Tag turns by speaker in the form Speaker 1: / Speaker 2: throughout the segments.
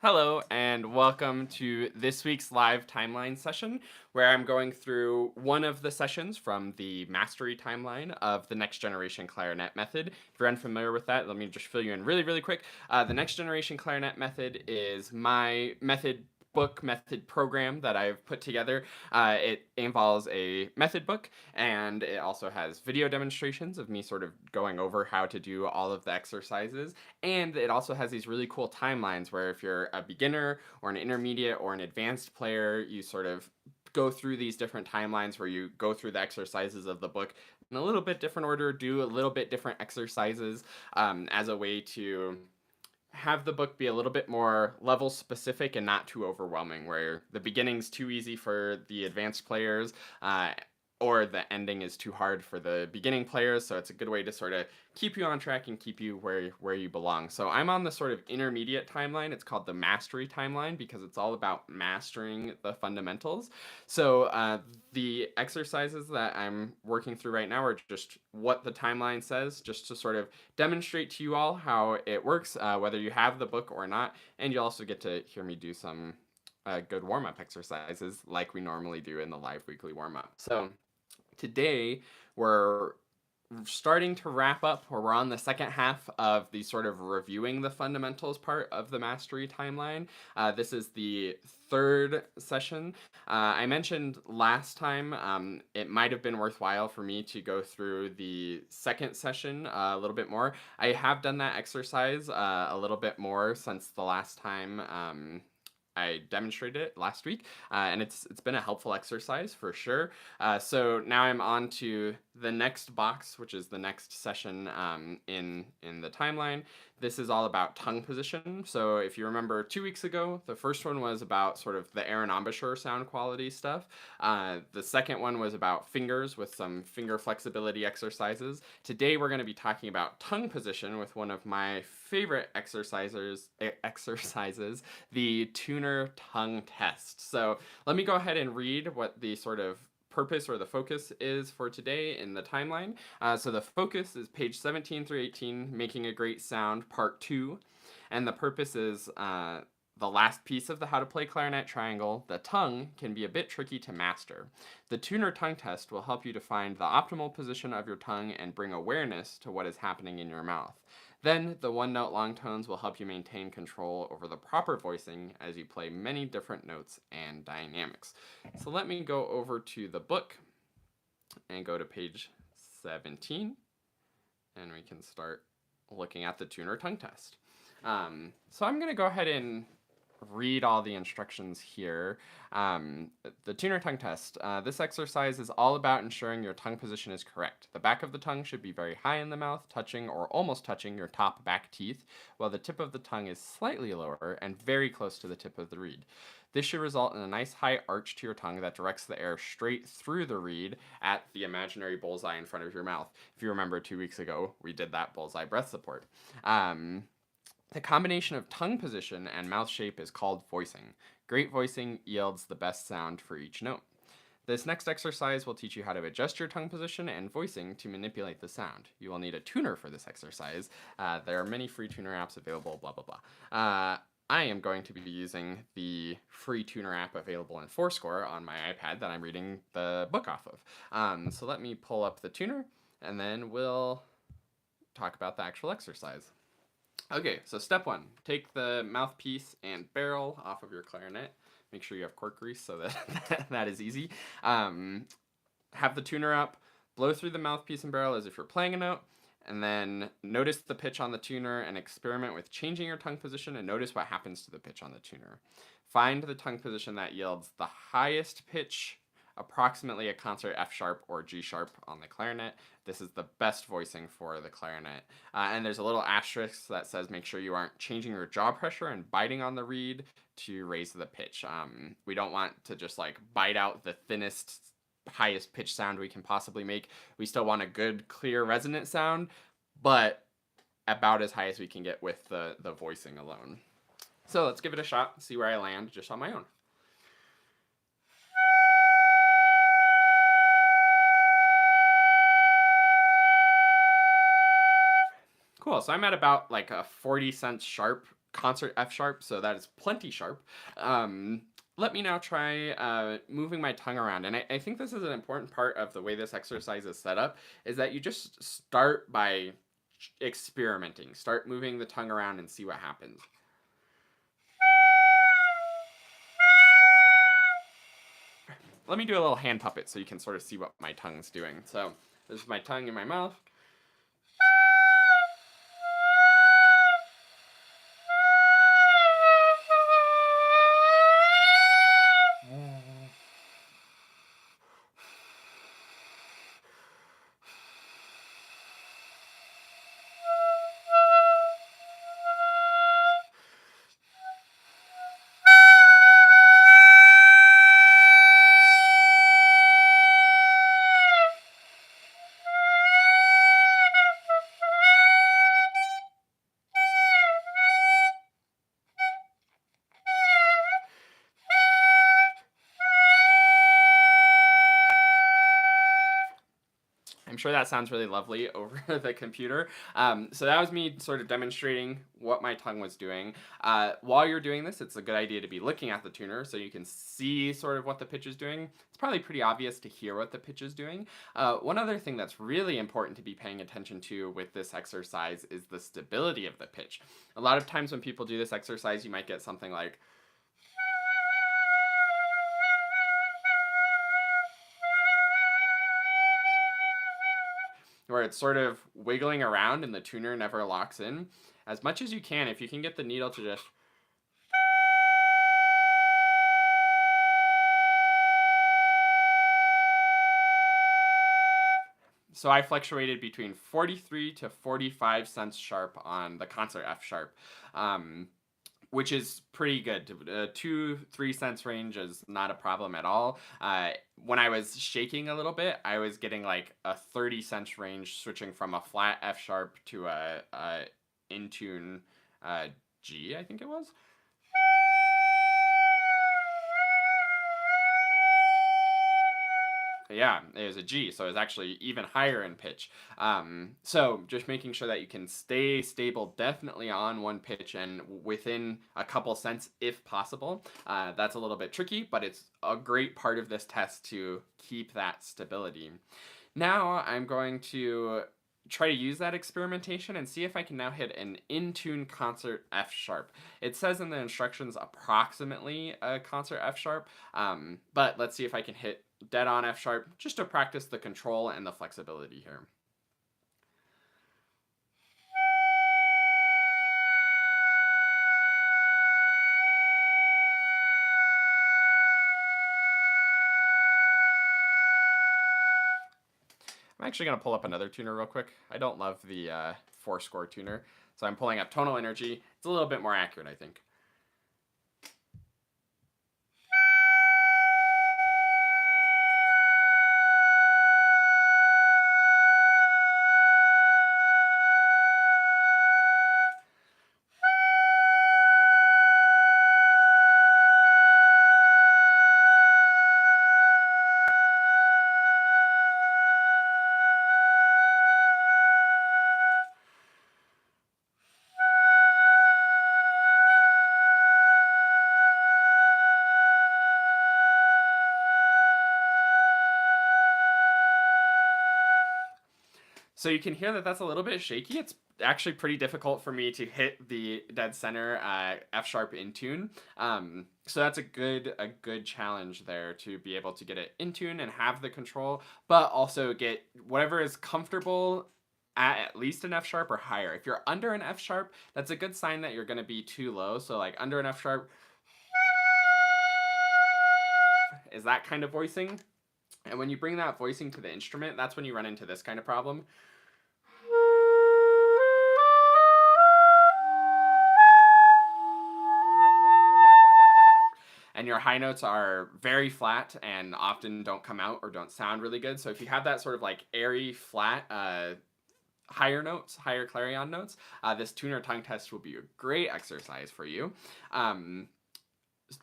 Speaker 1: Hello, and welcome to this week's live timeline session, where I'm going through one of the sessions from the mastery timeline of the next generation clarinet method. If you're unfamiliar with that, let me just fill you in really quick. The next generation clarinet method is my method program that I've put together. It involves a method book, and it also has video demonstrations of me sort of going over how to do all of the exercises. And it also has these really cool timelines where if you're a beginner or an intermediate or an advanced player, you sort of go through these different timelines where you go through the exercises of the book in a little bit different order, do a little bit different exercises as a way to have the book be a little bit more level specific and not too overwhelming, where the beginning's too easy for the advanced players, or the ending is too hard for the beginning players. So it's a good way to sort of keep you on track and keep you where you belong. So I'm on the sort of intermediate timeline. It's called the mastery timeline because it's all about mastering the fundamentals. So the exercises that I'm working through right now are just what the timeline says, just to sort of demonstrate to you all how it works, whether you have the book or not. And you also get to hear me do some good warm-up exercises like we normally do in the live weekly warm-up. So today we're starting to wrap up, or we're on the second half of the sort of reviewing the fundamentals part of the mastery timeline. This is the third session. I mentioned last time it might have been worthwhile for me to go through the second session a little bit more. I have done that exercise a little bit more since the last time I demonstrated it last week, and it's been a helpful exercise for sure. So now I'm on to the next box, which is the next session in the timeline. This is all about tongue position. So if you remember 2 weeks ago, the first one was about sort of the Aaron embouchure sound quality stuff. The second one was about fingers with some finger flexibility exercises. Today we're going to be talking about tongue position with one of my favorite exercises, the tuner tongue test. So let me go ahead and read what the sort of purpose or the focus is for today in the timeline. So the focus is page 17 through 18, Making a Great Sound, part 2. And the purpose is the last piece of the How to Play Clarinet Triangle. The tongue can be a bit tricky to master. The tuner tongue test will help you to find the optimal position of your tongue and bring awareness to what is happening in your mouth. Then, the one-note long tones will help you maintain control over the proper voicing as you play many different notes and dynamics. So let me go over to the book and go to page 17, and we can start looking at the tuner tongue test. So I'm going to go ahead and read all the instructions here. The tuner tongue test. This exercise is all about ensuring your tongue position is correct. The back of the tongue should be very high in the mouth, touching or almost touching your top back teeth, while the tip of the tongue is slightly lower and very close to the tip of the reed. This should result in a nice high arch to your tongue that directs the air straight through the reed at the imaginary bullseye in front of your mouth. If you remember 2 weeks ago, we did that bullseye breath support. The combination of tongue position and mouth shape is called voicing. Great voicing yields the best sound for each note. This next exercise will teach you how to adjust your tongue position and voicing to manipulate the sound. You will need a tuner for this exercise. There are many free tuner apps available, blah, blah, blah. I am going to be using the free tuner app available in Fourscore on my iPad that I'm reading the book off of. So let me pull up the tuner, and then we'll talk about the actual exercise. Okay, so step one, take the mouthpiece and barrel off of your clarinet. Make sure you have cork grease so that that is easy. Have the tuner up, blow through the mouthpiece and barrel as if you're playing a note, and then notice the pitch on the tuner and experiment with changing your tongue position and notice what happens to the pitch on the tuner. Find the tongue position that yields the highest pitch, approximately a concert F sharp or G sharp on the clarinet. This is the best voicing for the clarinet. And there's a little asterisk that says make sure you aren't changing your jaw pressure and biting on the reed to raise the pitch. We don't want to just like bite out the thinnest, highest pitch sound we can possibly make. We still want a good, clear, resonant sound, but about as high as we can get with the voicing alone. So let's give it a shot, see where I land just on my own. Cool, so I'm at about like a 40 cents sharp concert F sharp, so that is plenty sharp. Let me now try moving my tongue around. And I think this is an important part of the way this exercise is set up, is that you just start by experimenting. Start moving the tongue around and see what happens. Let me do a little hand puppet so you can sort of see what my tongue's doing. So this is my tongue in my mouth. I'm sure that sounds really lovely over the computer. So that was me sort of demonstrating what my tongue was doing. While you're doing this, it's a good idea to be looking at the tuner so you can see sort of what the pitch is doing. It's probably pretty obvious to hear what the pitch is doing. One other thing that's really important to be paying attention to with this exercise is the stability of the pitch. A lot of times when people do this exercise, you might get something like where it's sort of wiggling around and the tuner never locks in. As much as you can, if you can get the needle to just so I fluctuated between 43 to 45 cents sharp on the concert F sharp, which is pretty good. 2-3 cents range is not a problem at all. When I was shaking a little bit, I was getting like a 30 cents range, switching from a flat F sharp to a in tune G, I think it was. Yeah, it was a G, so it was actually even higher in pitch. So just making sure that you can stay stable definitely on one pitch and within a couple cents if possible. That's a little bit tricky, but it's a great part of this test to keep that stability. Now I'm going to try to use that experimentation and see if I can now hit an in-tune concert F sharp. It says in the instructions approximately a concert F sharp, but let's see if I can hit dead on F sharp just to practice the control and the flexibility here. I'm actually going to pull up another tuner real quick. I don't love the 4-score tuner, so I'm pulling up tonal energy. It's a little bit more accurate, I think. So you can hear that that's a little bit shaky. It's actually pretty difficult for me to hit the dead center F sharp in tune. So that's a good challenge there to be able to get it in tune and have the control, but also get whatever is comfortable at least an F sharp or higher. If you're under an F sharp, that's a good sign that you're going to be too low. So like under an F sharp is that kind of voicing. And when you bring that voicing to the instrument, that's when you run into this kind of problem. And your high notes are very flat and often don't come out or don't sound really good. So if you have that sort of like airy, flat, higher notes, higher clarion notes, this tuner tongue test will be a great exercise for you.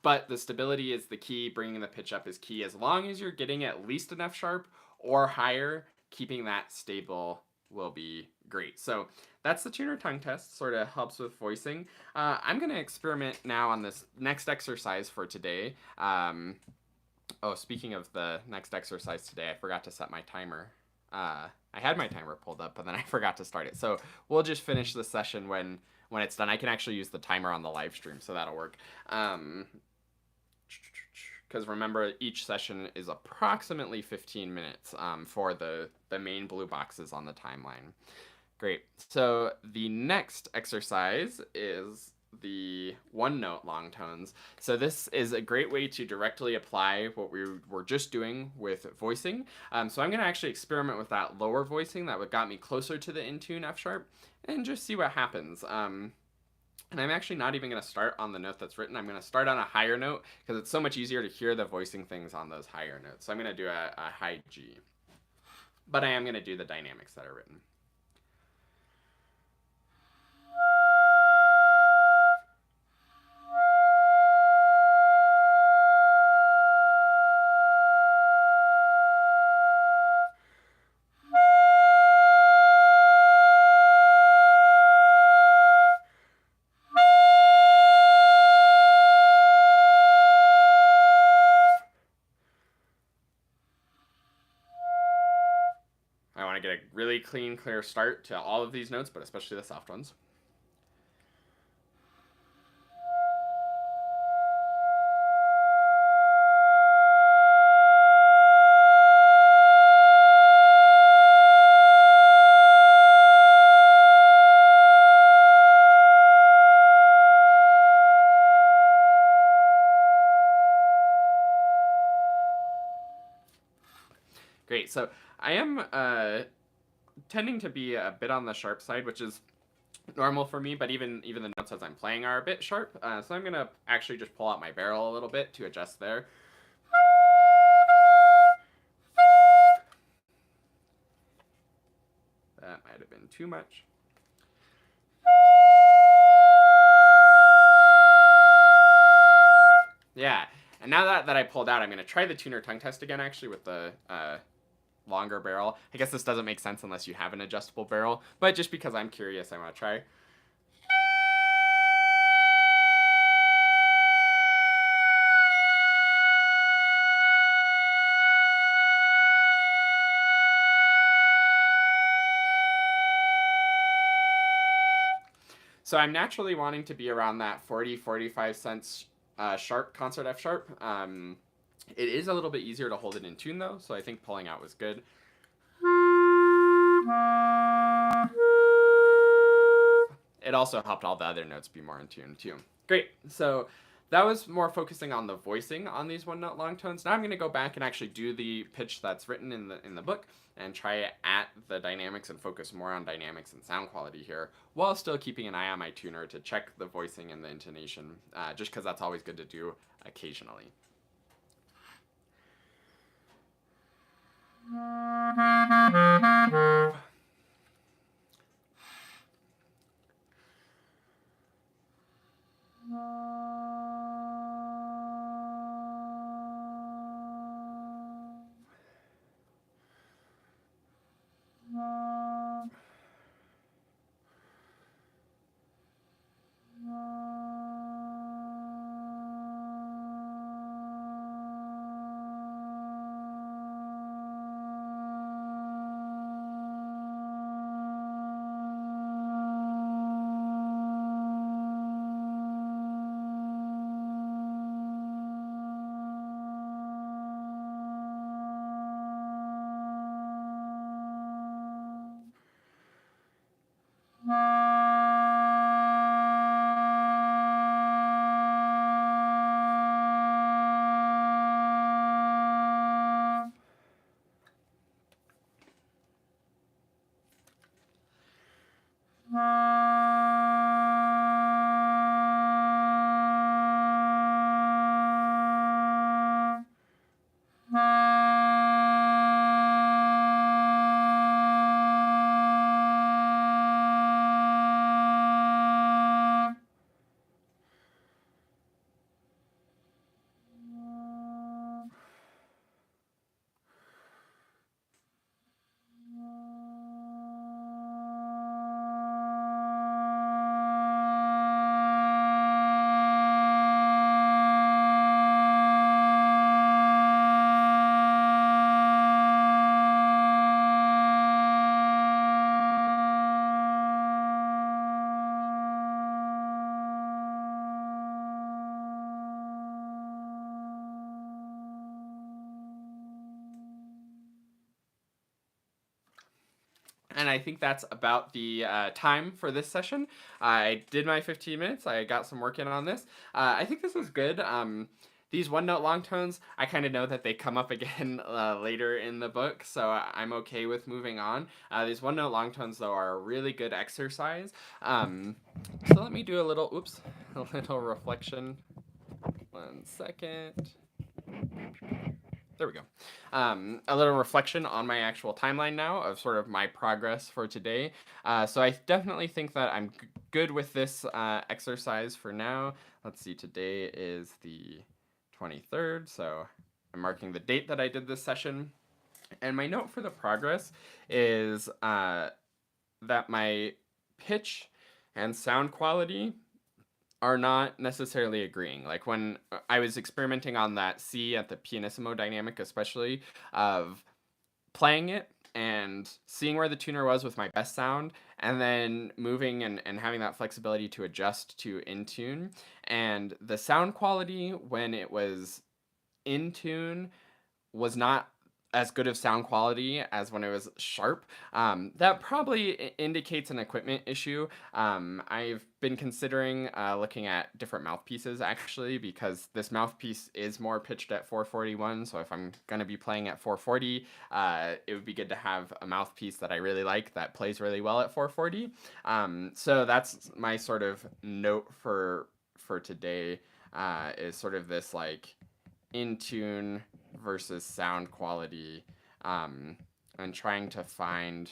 Speaker 1: But the stability is the key. Bringing the pitch up is key. As long as you're getting at least an F sharp or higher, keeping that stable will be great. So that's the tuner tongue test, sort of helps with voicing. I'm going to experiment now on this next exercise for today. Oh, speaking of the next exercise today, I forgot to set my timer. I had my timer pulled up, but then I forgot to start it. So we'll just finish the session when it's done. I can actually use the timer on the live stream, so that'll work. Because remember, each session is approximately 15 minutes for the main blue boxes on the timeline. Great. So the next exercise is the one note long tones. So this is a great way to directly apply what we were just doing with voicing. So I'm going to actually experiment with that lower voicing that got me closer to the in tune F sharp and just see what happens. And I'm actually not even going to start on the note that's written. I'm going to start on a higher note because it's so much easier to hear the voicing things on those higher notes. So I'm going to do a high G. But I am going to do the dynamics that are written. I want to get a really clean, clear start to all of these notes, but especially the soft ones. Great. So I am tending to be a bit on the sharp side, which is normal for me, but even the notes as I'm playing are a bit sharp. So I'm going to actually just pull out my barrel a little bit to adjust there. That might have been too much. Yeah. And now that I pulled out, I'm going to try the tuner tongue test again, actually, with the longer barrel. I guess this doesn't make sense unless you have an adjustable barrel, but just because I'm curious, I want to try. So I'm naturally wanting to be around that 45 cents sharp, concert F sharp. It is a little bit easier to hold it in tune though, so I think pulling out was good. It also helped all the other notes be more in tune too. Great. So that was more focusing on the voicing on these one note long tones. Now I'm going to go back and actually do the pitch that's written in the book and try it at the dynamics and focus more on dynamics and sound quality here, while still keeping an eye on my tuner to check the voicing and the intonation, just because that's always good to do occasionally. And I think that's about the time for this session. I did my 15 minutes. I got some work in on this. I think this was good. These one note long tones, I kind of know that they come up again later in the book, so I'm okay with moving on. These one note long tones, though, are a really good exercise. So let me do a little reflection. 1 second. There we go. A little reflection on my actual timeline now of sort of my progress for today. So I definitely think that I'm good with this exercise for now. Let's see, today is the 23rd, so I'm marking the date that I did this session. And my note for the progress is that my pitch and sound quality are not necessarily agreeing. Like when I was experimenting on that C at the pianissimo dynamic, especially of playing it and seeing where the tuner was with my best sound, and then moving and having that flexibility to adjust to in tune. And the sound quality when it was in tune was not as good of sound quality as when it was sharp. That probably indicates an equipment issue. I've been considering looking at different mouthpieces actually, because this mouthpiece is more pitched at 441. So if I'm going to be playing at 440, it would be good to have a mouthpiece that I really like that plays really well at 440. So that's my sort of note for today, is sort of this like in tune versus sound quality, and trying to find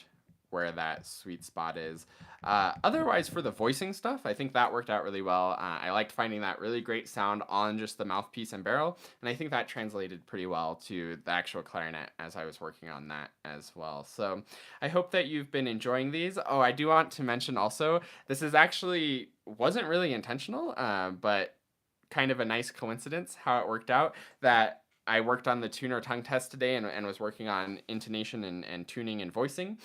Speaker 1: where that sweet spot is. Otherwise, for the voicing stuff, I think that worked out really well. I liked finding that really great sound on just the mouthpiece and barrel, and I think that translated pretty well to the actual clarinet as I was working on that as well. So I hope that you've been enjoying these. Oh, I do want to mention also, this is actually wasn't really intentional, but kind of a nice coincidence how it worked out that I worked on the tuner tongue test today and was working on intonation and tuning and voicing.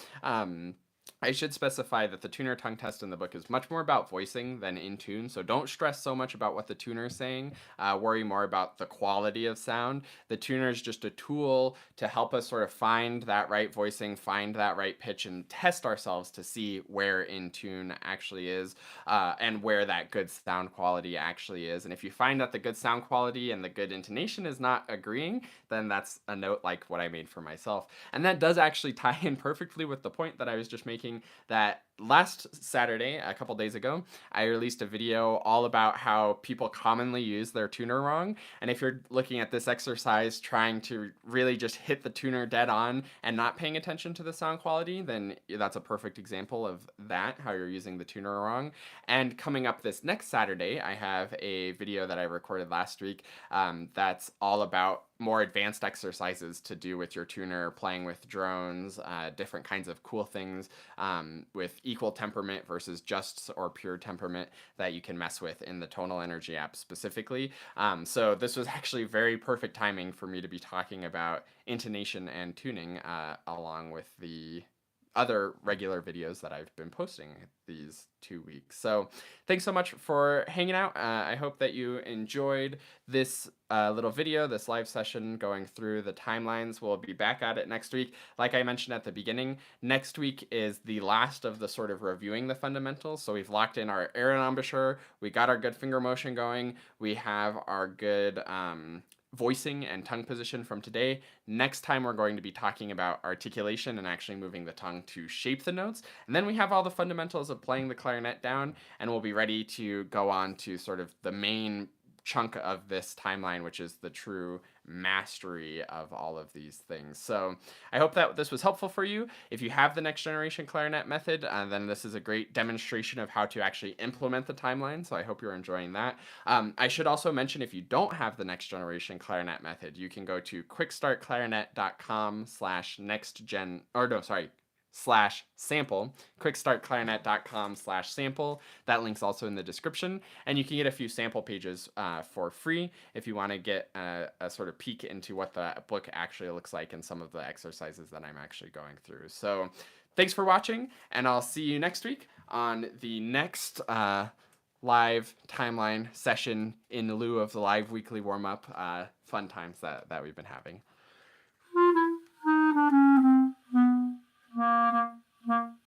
Speaker 1: I should specify that the tuner tongue test in the book is much more about voicing than in tune, so don't stress so much about what the tuner is saying. Worry more about the quality of sound. The tuner is just a tool to help us sort of find that right voicing, find that right pitch, and test ourselves to see where in tune actually is, and where that good sound quality actually is. And if you find that the good sound quality and the good intonation is not agreeing, then that's a note like what I made for myself. And that does actually tie in perfectly with the point that I was just making, that last Saturday, a couple days ago, I released a video all about how people commonly use their tuner wrong. And if you're looking at this exercise trying to really just hit the tuner dead on and not paying attention to the sound quality, then that's a perfect example of that, how you're using the tuner wrong. And coming up this next Saturday, I have a video that I recorded last week that's all about more advanced exercises to do with your tuner, playing with drones, different kinds of cool things with equal temperament versus just or pure temperament that you can mess with in the Tonal Energy app specifically. So this was actually very perfect timing for me to be talking about intonation and tuning along with the other regular videos that I've been posting these 2 weeks. So thanks so much for hanging out. I hope that you enjoyed this little video, this live session going through the timelines. We'll be back at it next week. Like I mentioned at the beginning, next week is the last of the sort of reviewing the fundamentals. So we've locked in our air and embouchure. We got our good finger motion going. We have our good voicing and tongue position from today. Next time we're going to be talking about articulation and actually moving the tongue to shape the notes. And then we have all the fundamentals of playing the clarinet down, and we'll be ready to go on to sort of the main chunk of this timeline, which is the true mastery of all of these things. So I hope that this was helpful for you. If you have the next generation clarinet method, then this is a great demonstration of how to actually implement the timeline. So I hope you're enjoying that. I should also mention, if you don't have the next generation clarinet method, you can go to quickstartclarinet.com/nextgen, or no, sorry, /sample, quickstartclarinet.com/sample. That link's also in the description, and you can get a few sample pages for free if you want to get a sort of peek into what the book actually looks like and some of the exercises that I'm actually going through. So thanks for watching, and I'll see you next week on the next live timeline session in lieu of the live weekly warm-up fun times that we've been having.